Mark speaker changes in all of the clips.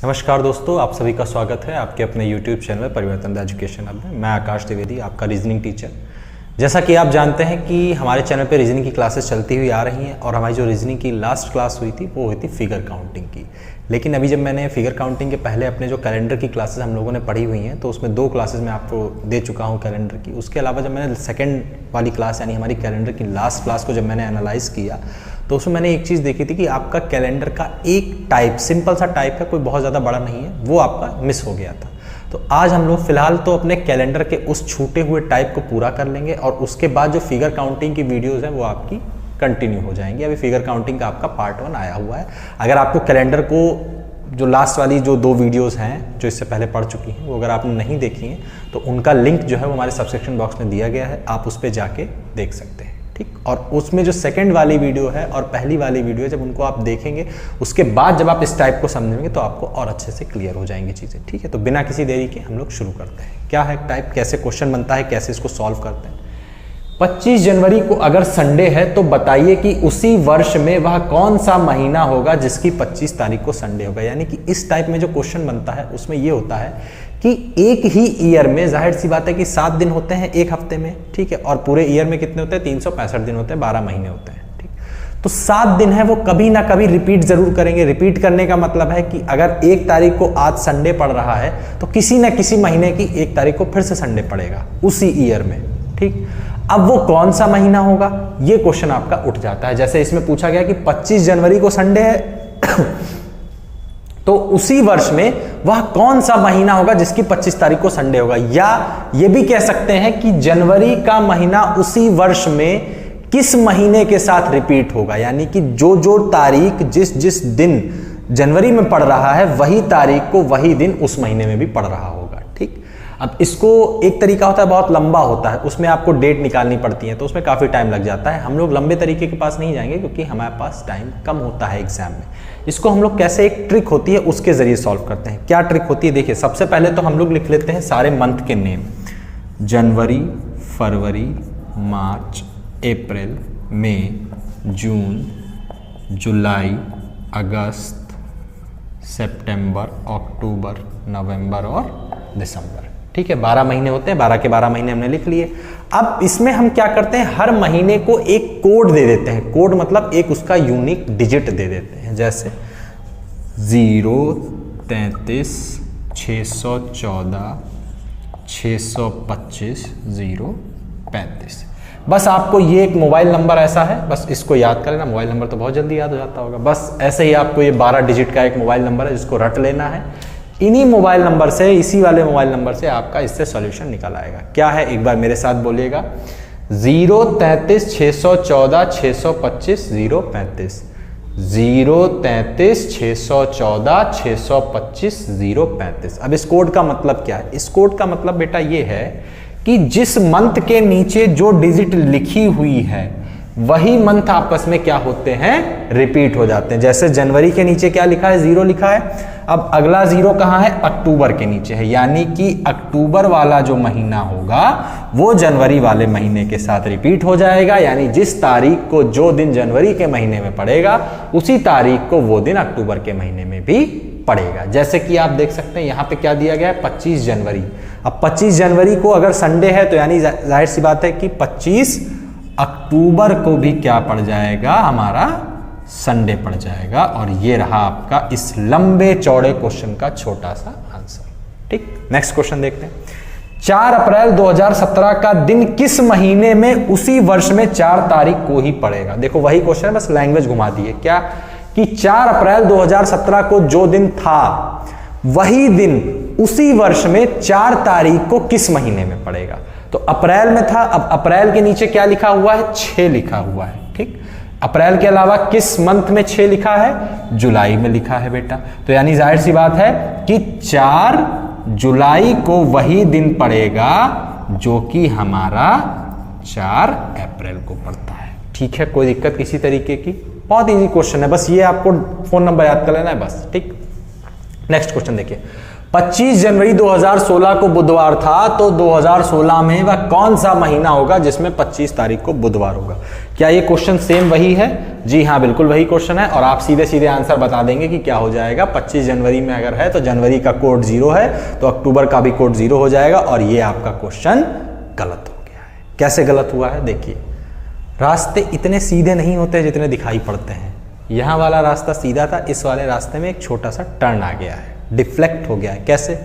Speaker 1: नमस्कार दोस्तों, आप सभी का स्वागत है आपके अपने YouTube चैनल परिवर्तन द एजुकेशन हब में। मैं आकाश द्विवेदी, आपका रीजनिंग टीचर। जैसा कि आप जानते हैं कि हमारे चैनल पे रीजनिंग की क्लासेस चलती हुई आ रही हैं और हमारी जो रीजनिंग की लास्ट क्लास हुई थी वो हुई थी फिगर काउंटिंग की। लेकिन अभी जब मैंने फिगर काउंटिंग के पहले अपने जो कैलेंडर की क्लासेस हम लोगों ने पढ़ी हुई हैं तो उसमें 2 क्लासेस मैं आपको दे चुका हूँ कैलेंडर की। उसके अलावा जब मैंने सेकेंड वाली क्लास यानी हमारी कैलेंडर की लास्ट क्लास को जब मैंने एनालाइज किया तो उसमें मैंने एक चीज़ देखी थी कि आपका कैलेंडर का एक टाइप, सिंपल सा टाइप है, कोई बहुत ज़्यादा बड़ा नहीं है, वो आपका मिस हो गया था। तो आज हम लोग फिलहाल तो अपने कैलेंडर के उस छूटे हुए टाइप को पूरा कर लेंगे और उसके बाद जो फिगर काउंटिंग की वीडियोज़ हैं वो आपकी कंटिन्यू हो जाएंगी। अभी फिगर काउंटिंग का आपका पार्ट 1 आया हुआ है। अगर आपको कैलेंडर को जो लास्ट वाली जो 2 वीडियोस हैं जो इससे पहले पढ़ चुकी हैं वो अगर आपने नहीं देखी हैं तो उनका लिंक जो है वो हमारे सब्सक्रिप्शन बॉक्स में दिया गया है, आप उस पर जाके देख सकते हैं, ठीक। और उसमें जो सेकंड वाली वीडियो है और पहली वाली वीडियो है, जब उनको आप देखेंगे उसके बाद जब आप इस टाइप को समझेंगे तो आपको और अच्छे से क्लियर हो जाएंगी चीज़ें, ठीक है। तो बिना किसी देरी के हम लोग शुरू करते हैं। क्या है टाइप, कैसे क्वेश्चन बनता है, कैसे इसको सॉल्व करते हैं। 25 जनवरी को अगर संडे है तो बताइए कि उसी वर्ष में वह कौन सा महीना होगा जिसकी 25 तारीख को संडे होगा। यानी कि इस टाइप में जो क्वेश्चन बनता है उसमें ये होता है कि एक ही ईयर में, जाहिर सी बात है कि 7 दिन होते हैं एक हफ्ते में, ठीक है, और पूरे ईयर में कितने होते हैं, 365 दिन होते हैं, 12 महीने होते हैं, ठीक। तो 7 दिन है वो कभी ना कभी रिपीट जरूर करेंगे। रिपीट करने का मतलब है कि अगर 1 तारीख को आज संडे पड़ रहा है तो किसी ना किसी महीने की 1 तारीख को फिर से संडे पड़ेगा उसी ईयर में, ठीक। अब वो कौन सा महीना होगा ये क्वेश्चन आपका उठ जाता है। जैसे इसमें पूछा गया कि 25 जनवरी को संडे है तो उसी वर्ष में वह कौन सा महीना होगा जिसकी 25 तारीख को संडे होगा। या ये भी कह सकते हैं कि जनवरी का महीना उसी वर्ष में किस महीने के साथ रिपीट होगा। यानी कि जो जो तारीख जिस जिस दिन जनवरी में पड़ रहा है वही तारीख को वही दिन उस महीने में भी पड़ रहा होगा, ठीक। अब इसको एक तरीका होता है बहुत लंबा होता है, उसमें आपको डेट निकालनी पड़ती है तो उसमें काफ़ी टाइम लग जाता है। हम लोग लंबे तरीके के पास नहीं जाएंगे क्योंकि हमारे पास टाइम कम होता है एग्जाम में। इसको हम लोग कैसे, एक ट्रिक होती है उसके जरिए सॉल्व करते हैं। क्या ट्रिक होती है देखिए, सबसे पहले तो हम लोग लिख लेते हैं सारे मंथ के नेम, जनवरी, फरवरी, मार्च, अप्रैल, मई, जून, जुलाई, अगस्त, सितंबर, अक्टूबर, नवंबर और दिसंबर, ठीक है। 12 महीने होते हैं, 12 के 12 महीने हमने लिख लिए। अब इसमें हम क्या करते हैं, हर महीने को एक कोड दे देते हैं। कोड मतलब एक उसका यूनिक डिजिट दे देते हैं, जैसे 0, 33, 614, 625, 0, 35। बस आपको ये एक मोबाइल नंबर ऐसा है, बस इसको याद कर लेना। मोबाइल नंबर तो बहुत जल्दी याद हो जाता होगा। बस ऐसे ही आपको ये 12 डिजिट का एक मोबाइल नंबर है जिसको रट लेना है। इन्हीं मोबाइल नंबर से, इसी वाले मोबाइल नंबर से आपका इससे सॉल्यूशन निकल आएगा। क्या है एक बार मेरे साथ बोलिएगा, 0, 33, 614, 625, 0, 35, 0, 33, 614, 625, 0, 35। अब इस कोड का मतलब क्या है? इस कोड का मतलब बेटा ये है कि जिस मंथ के नीचे जो डिजिट लिखी हुई है वही मंथ आपस में क्या होते हैं, रिपीट हो जाते हैं। जैसे जनवरी के नीचे क्या लिखा है, 0 लिखा है। अब अगला 0 कहाँ है, अक्टूबर के नीचे है। यानी कि अक्टूबर वाला जो महीना होगा वो जनवरी वाले महीने के साथ रिपीट हो जाएगा। यानी जिस तारीख को जो दिन जनवरी के महीने में पड़ेगा उसी तारीख को वो दिन अक्टूबर के महीने में भी पड़ेगा। जैसे कि आप देख सकते हैं यहाँ पे क्या दिया गया है, 25 जनवरी। अब 25 जनवरी को अगर संडे है तो यानी जाहिर सी बात है कि 25 अक्टूबर को भी क्या पड़ जाएगा, हमारा संडे पड़ जाएगा। और ये रहा आपका इस लंबे चौड़े क्वेश्चन का छोटा सा आंसर, ठीक। नेक्स्ट क्वेश्चन देखते हैं। 4 अप्रैल 2017 का दिन किस महीने में उसी वर्ष में 4 तारीख को ही पड़ेगा। देखो वही क्वेश्चन है, बस लैंग्वेज घुमा दी है। क्या कि 4 अप्रैल 2017 को जो दिन था वही दिन उसी वर्ष में 4 तारीख को किस महीने में पड़ेगा। तो अप्रैल में था, अब अप्रैल के नीचे क्या लिखा हुआ है, 6 लिखा हुआ है, ठीक। अप्रैल के अलावा किस मंथ में 6 लिखा है, जुलाई में लिखा है बेटा। तो यानी जाहिर सी बात है कि 4 जुलाई को वही दिन पड़ेगा जो कि हमारा 4 अप्रैल को पड़ता है, ठीक है। कोई दिक्कत किसी तरीके की, बहुत इजी क्वेश्चन है, बस ये आपको फोन नंबर याद कर लेना है बस, ठीक। नेक्स्ट क्वेश्चन देखिए, 25 जनवरी 2016 को बुधवार था, तो 2016 में वह कौन सा महीना होगा जिसमें 25 तारीख को बुधवार होगा? क्या ये क्वेश्चन सेम वही है? जी हाँ, बिल्कुल वही क्वेश्चन है। और आप सीधे सीधे आंसर बता देंगे कि क्या हो जाएगा। 25 जनवरी में अगर है तो जनवरी का कोड 0 है, तो अक्टूबर का भी कोड 0 हो जाएगा। और ये आपका क्वेश्चन गलत हो गया है। कैसे गलत हुआ है? देखिए, रास्ते इतने सीधे नहीं होते जितने दिखाई पड़ते हैं। यहाँ वाला रास्ता सीधा था, इस वाले रास्ते में एक छोटा सा टर्न आ गया है, डिफ्लेक्ट हो गया है। कैसे?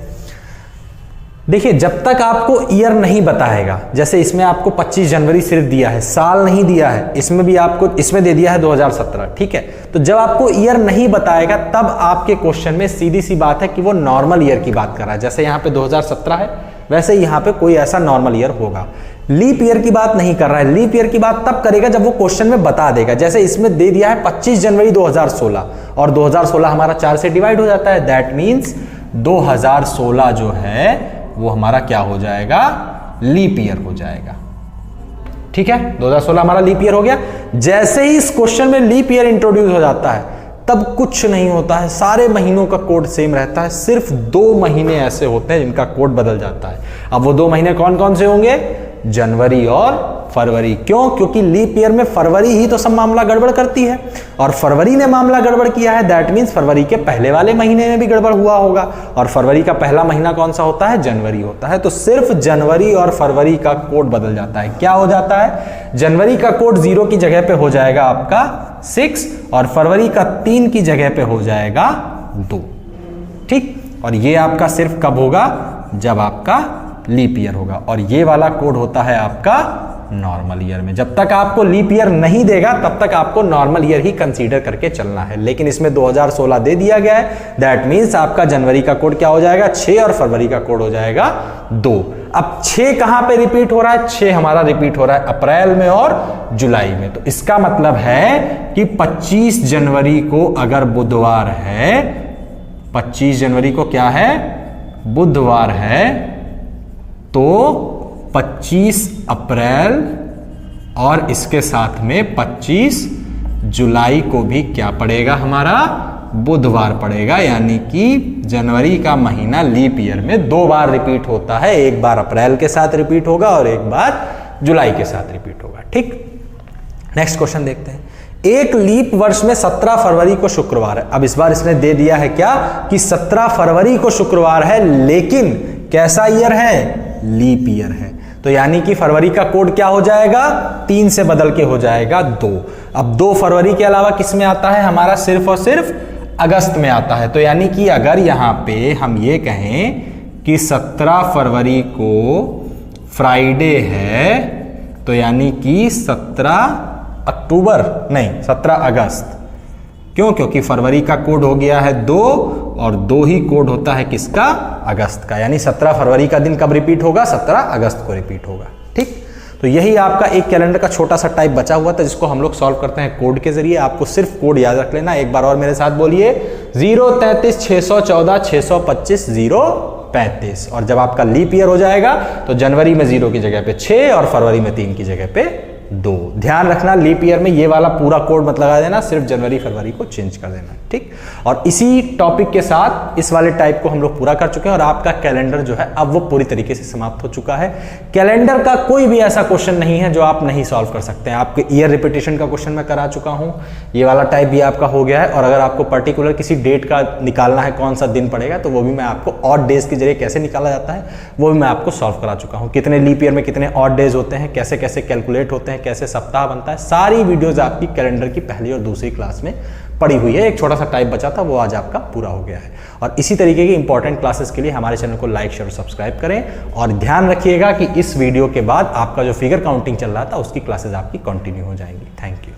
Speaker 1: देखिए, जब तक आपको ईयर नहीं बताएगा, जैसे इसमें आपको 25 जनवरी सिर्फ दिया है, साल नहीं दिया है, इसमें भी आपको इसमें दे दिया है 2017, ठीक है। तो जब आपको ईयर नहीं बताएगा तब आपके क्वेश्चन में सीधी सी बात है कि वो नॉर्मल ईयर की बात कर रहा है। जैसे यहाँ पे 2017 है, वैसे यहाँ पे कोई ऐसा नॉर्मल ईयर होगा। लीप ईयर की बात नहीं कर रहा है। लीप ईयर की बात तब करेगा जब वो क्वेश्चन में बता देगा। जैसे इसमें दे दिया है 25 जनवरी 2016, और 2016 हमारा 4 से डिवाइड हो जाता है। दैट मीन्स 2016 जो है वो हमारा क्या हो जाएगा? लीप ईयर हो जाएगा। ठीक है, 2016 हमारा लीप ईयर हो गया। जैसे ही इस क्वेश्चन में लीप ईयर इंट्रोड्यूस हो जाता है तब कुछ नहीं होता है, सारे महीनों का कोड सेम रहता है। सिर्फ 2 महीने ऐसे होते हैं जिनका कोड बदल जाता है। अब वो 2 महीने कौन कौन से होंगे? जनवरी और फरवरी। क्यों? क्योंकि लीप ईयर में फरवरी ही तो सब मामला गड़बड़ करती है, और फरवरी ने मामला गड़बड़ किया है। दैट मीन्स फरवरी के पहले वाले महीने में भी गड़बड़ हुआ होगा, और फरवरी का पहला महीना कौन सा होता है? जनवरी होता है। तो सिर्फ जनवरी और फरवरी का कोड बदल जाता है। क्या हो जाता है? जनवरी का कोड 0 की जगह पे हो जाएगा आपका 6, और फरवरी का 3 की जगह पे हो जाएगा 2। ठीक, और ये आपका सिर्फ कब होगा? जब आपका लीप ईयर होगा। और ये वाला कोड होता है आपका नॉर्मल ईयर में। जब तक आपको लीप ईयर नहीं देगा तब तक आपको नॉर्मल ईयर ही कंसीडर करके चलना है। लेकिन इसमें 2016 दे दिया गया है। दैट मीन्स आपका जनवरी का कोड क्या हो जाएगा? 6, और फरवरी का कोड हो जाएगा 2। अब 6 कहां पे रिपीट हो रहा है? 6 हमारा रिपीट हो रहा है अप्रैल में और जुलाई में। तो इसका मतलब है कि 25 जनवरी को अगर बुधवार है, 25 जनवरी को क्या है? बुधवार है, तो 25 अप्रैल और इसके साथ में 25 जुलाई को भी क्या पड़ेगा? हमारा बुधवार पड़ेगा। यानी कि जनवरी का महीना लीप ईयर में 2 बार रिपीट होता है। एक बार अप्रैल के साथ रिपीट होगा और एक बार जुलाई के साथ रिपीट होगा। ठीक, नेक्स्ट क्वेश्चन देखते हैं। एक लीप वर्ष में 17 फरवरी को शुक्रवार है। अब इस बार इसने दे दिया है क्या कि 17 फरवरी को शुक्रवार है, लेकिन कैसा ईयर है? लीप ईयर है। तो यानी कि फरवरी का कोड क्या हो जाएगा? 3 से बदल के हो जाएगा 2। अब 2 फरवरी के अलावा किस में आता है? हमारा सिर्फ और सिर्फ अगस्त में आता है। तो यानी कि अगर यहां पे हम ये कहें कि 17 फरवरी को फ्राइडे है, तो यानी कि 17 अक्टूबर नहीं, 17 अगस्त। क्यों? क्योंकि फरवरी का कोड हो गया है 2, और 2 ही कोड होता है किसका? अगस्त का। यानी 17 फरवरी का दिन कब रिपीट होगा? 17 अगस्त को रिपीट होगा। ठीक, तो यही आपका एक कैलेंडर का छोटा सा टाइप बचा हुआ था, जिसको हम लोग सॉल्व करते हैं कोड के जरिए। आपको सिर्फ कोड याद रख लेना। एक बार और मेरे साथ बोलिए, 033 614 625 035। और जब आपका लीप ईयर हो जाएगा तो जनवरी में 0 की जगह पे 6 और फरवरी में 3 की जगह पे 2। ध्यान रखना, लीप ईयर में ये वाला पूरा कोड मत लगा देना, सिर्फ जनवरी फरवरी को चेंज कर देना। ठीक, और इसी टॉपिक के साथ इस वाले टाइप को हम लोग पूरा कर चुके हैं, और आपका कैलेंडर जो है अब वो पूरी तरीके से समाप्त हो चुका है। कैलेंडर का कोई भी ऐसा क्वेश्चन नहीं है जो आप नहीं सॉल्व कर सकते हैं। आपके ईयर रिपीटेशन का क्वेश्चन मैं करा चुका हूं, ये वाला टाइप भी आपका हो गया है। और अगर आपको पर्टिकुलर किसी डेट का निकालना है, कौन सा दिन पड़ेगा, तो वो भी मैं आपको ऑड डेज के जरिए कैसे निकाला जाता है वो भी मैं आपको सॉल्व करा चुका हूं। कितने लीप ईयर में कितने ऑड डेज होते हैं, कैसे कैसे कैलकुलेट होते हैं, कैसे सप्ताह बनता है, सारी वीडियोज आपकी कैलेंडर की पहली और दूसरी क्लास में पड़ी हुई है। एक छोटा सा टाइप बचा था, वो आज आपका पूरा हो गया है। और इसी तरीके की इंपॉर्टेंट क्लासेस के लिए हमारे चैनल को लाइक, शेयर और सब्सक्राइब करें। और ध्यान रखिएगा कि इस वीडियो के बाद आपका जो फिगर काउंटिंग चल रहा था उसकी क्लासेस आपकी कंटिन्यू हो जाएंगी। Thank you.